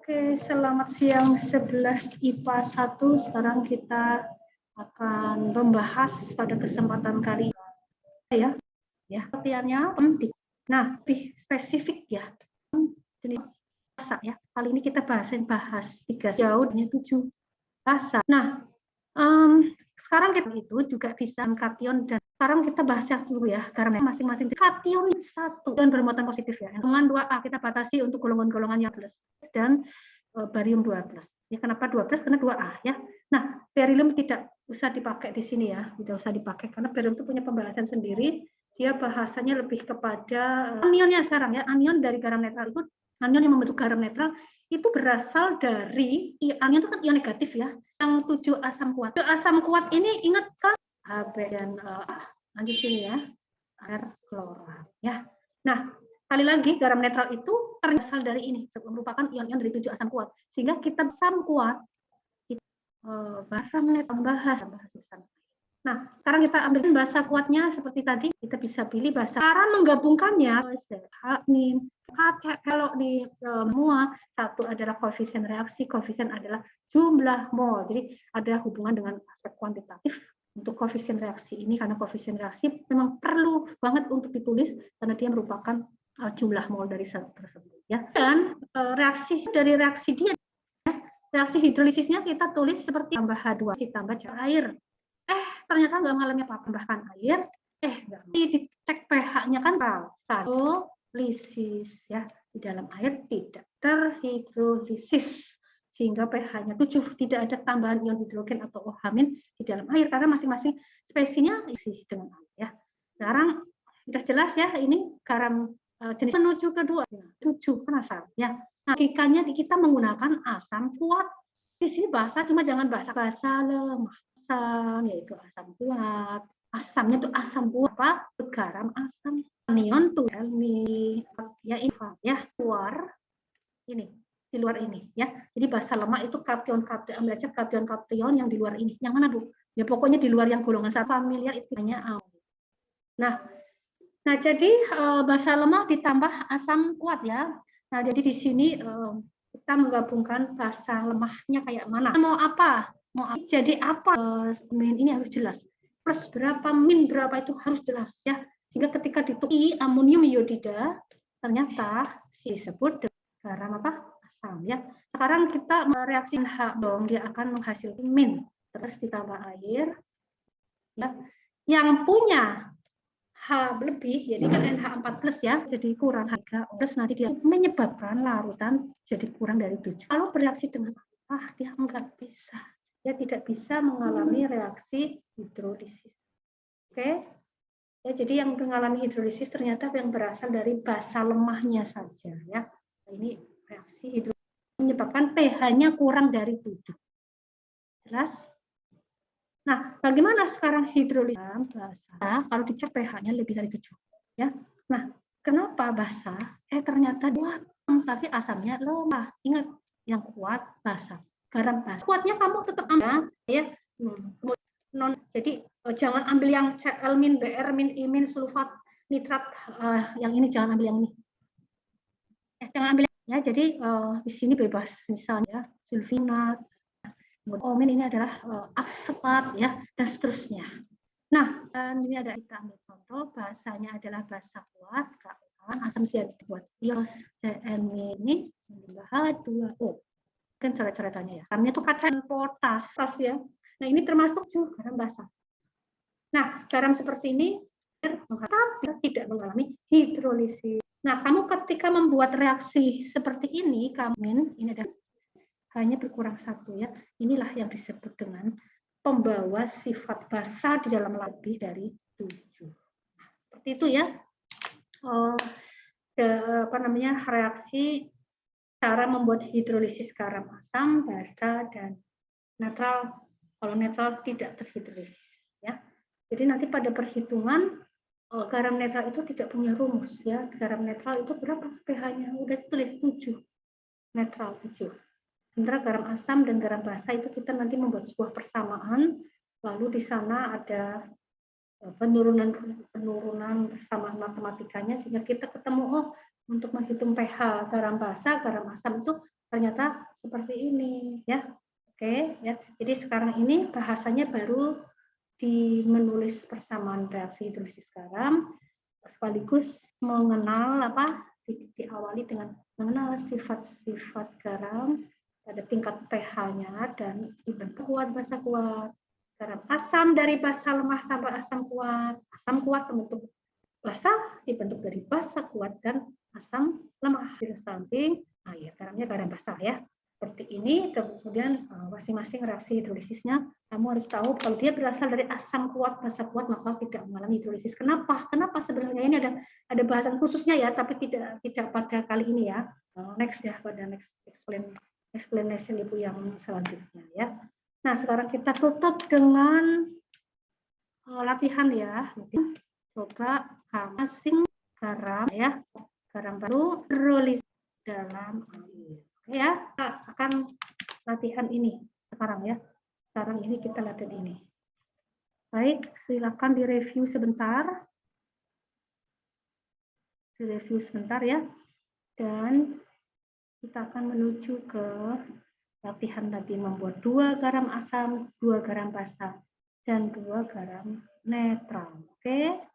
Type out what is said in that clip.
Oke, selamat siang 11 IPA 1. Sekarang kita akan membahas pada kesempatan kali ini ya. Latihannya penting. Nah, lebih spesifik ya. Jenis bahasa ya. Kali ini kita bahas 3 jauhnya 7 bahasa. Nah, sekarang kita itu juga bisa kation dan sekarang kita bahas yang dulu ya, karena masing-masing kation satu dan bermuatan positif ya. Dengan 2A kita batasi untuk golongan-golongan yang plus dan barium 12. Ya, kenapa 12? Karena 2A ya. Nah, beryllium tidak usah dipakai di sini ya, tidak usah dipakai karena beryllium itu punya pembahasan sendiri. Dia bahasanya lebih kepada anionnya sekarang ya. Anion dari garam netral itu, anion yang membentuk garam netral itu berasal dari anion itu kan ion negatif ya. Yang 7 asam kuat. 7 asam kuat ini ingat kan Hb dan lanjut sini ya. Air klora ya. Nah, sekali lagi garam netral itu berasal dari ini, merupakan ion-ion dari 7 asam kuat. Sehingga kita asam kuat garam netral bahas. Nah, sekarang kita ambil bahasa kuatnya seperti tadi, kita bisa pilih bahasa. Cara menggabungkannya, kalau di semua, satu adalah koefisien reaksi, koefisien adalah jumlah mol. Jadi ada hubungan dengan aspek kuantitatif untuk koefisien reaksi ini, karena koefisien reaksi memang perlu banget untuk ditulis karena dia merupakan jumlah mol dari zat tersebut. Ya. Dan reaksi dari reaksi dia, reaksi hidrolisisnya kita tulis seperti tambah H2 ditambah air. Ternyata nggak mengalami apa-apa, tambahkan air, nggak dicek pH-nya kan hidrolisis ya, di dalam air tidak terhidrolisis sehingga pH-nya 7, tidak ada tambahan ion hidrogen atau OH- di dalam air karena masing-masing spesiesnya isi dengan air ya. Sekarang sudah jelas ya, ini garam jenis menuju kedua 7 kan asam ya. Nah, logikanya kita menggunakan asam kuat. Di sini bahasa cuma jangan bahasa lemah. Asam, yaitu asam kuat. Asamnya itu asam kuat apa? Garam asam. Anion tuh ya keluar ini, di luar ini ya. Jadi bahasa lemah itu kation-kation, belajar kation-kation yang di luar ini. Yang mana, Bu? Ya pokoknya di luar yang golongan satu familiar itu hanya Nah, jadi bahasa lemah ditambah asam kuat ya. Nah, jadi di sini kita menggabungkan bahasa lemahnya kayak mana? Mau apa? Jadi apa? Min ini harus jelas. Plus berapa, min berapa itu harus jelas ya. Sehingga ketika ditulis amonium iodida, ternyata disebut garam apa? Asam ya. Sekarang kita mereaksi H dong, dia akan menghasilkan min. Terus ditambah air. Ya. Yang punya H lebih, jadi kan NH4+ ya, jadi kurang harga, terus nanti dia menyebabkan larutan jadi kurang dari 7. Kalau bereaksi dengan dia enggak bisa. Dia tidak bisa mengalami reaksi hidrolisis. Oke? Ya, jadi yang mengalami hidrolisis ternyata yang berasal dari basa lemahnya saja ya. Ini reaksi hidrolisis menyebabkan pH-nya kurang dari 7. Jelas? Nah, bagaimana sekarang hidrolisis basah kalau dicek pH-nya lebih dari 7 ya. Nah, kenapa basah? Ternyata kuat, tapi asamnya lemah. Ingat, yang kuat basah. Garam basah. Kuatnya kamu tetap ambil ya. Jadi jangan ambil yang Cl-, Br-, I-, sulfat, nitrat, yang ini jangan ambil yang ini. Jangan ambil ya. Jadi di sini bebas, misalnya sulfinat, omin ini adalah asetat ya, dan seterusnya. Nah, ini ada kita ambil contoh, bahasanya adalah bahasa kuat, asam sianida buat ios Cn ini H2O. Kan coret-coretannya ya. Namanya itu kacang potas ya. Nah, ini termasuk juga garam basah. Nah, garam seperti ini tapi tidak mengalami hidrolisis. Nah, kamu ketika membuat reaksi seperti ini, ini ada hanya berkurang 1 ya. Inilah yang disebut dengan pembawa sifat basah di dalam lebih dari 7. Seperti itu ya. Reaksi cara membuat hidrolisis garam asam, basa, dan netral. Kalau netral tidak terhidrolisis ya. Jadi nanti pada perhitungan garam netral itu tidak punya rumus ya. Garam netral itu berapa pH-nya? Udah tulis 7. Netral 7. Sementara garam asam dan garam basa itu kita nanti membuat sebuah persamaan, lalu di sana ada penurunan persamaan matematikanya sehingga kita ketemu untuk menghitung pH garam basa, garam asam itu ternyata seperti ini ya. Oke ya. Jadi sekarang ini bahasanya baru di menulis persamaan reaksi hidrolisis garam sekaligus mengenal diawali dengan mengenal sifat-sifat garam pada tingkat pH-nya dan dibentuk kuat basa kuat. Garam asam dari basa lemah tambah asam kuat membentuk basa dibentuk dari basa kuat dan asam lemah. Di samping air, garamnya garam basa ya. Seperti ini, kemudian masing-masing reaksi hidrolisisnya, kamu harus tahu kalau dia berasal dari asam kuat, basa kuat, maka tidak mengalami hidrolisis. Kenapa? Kenapa sebenarnya ini ada bahasan khususnya ya, tapi tidak pada kali ini ya. Next ya, pada next explanation Ibu yang selanjutnya ya. Nah, sekarang kita tutup dengan latihan ya. Coba masing garam ya, garam baru hidrolisis dalam air. Ya, kita akan latihan ini sekarang ya. Sekarang ini kita latihan ini. Baik, silakan direview sebentar. Direview sebentar ya. Dan kita akan menuju ke latihan tadi membuat 2 garam asam, 2 garam basa, dan 2 garam netral. Oke.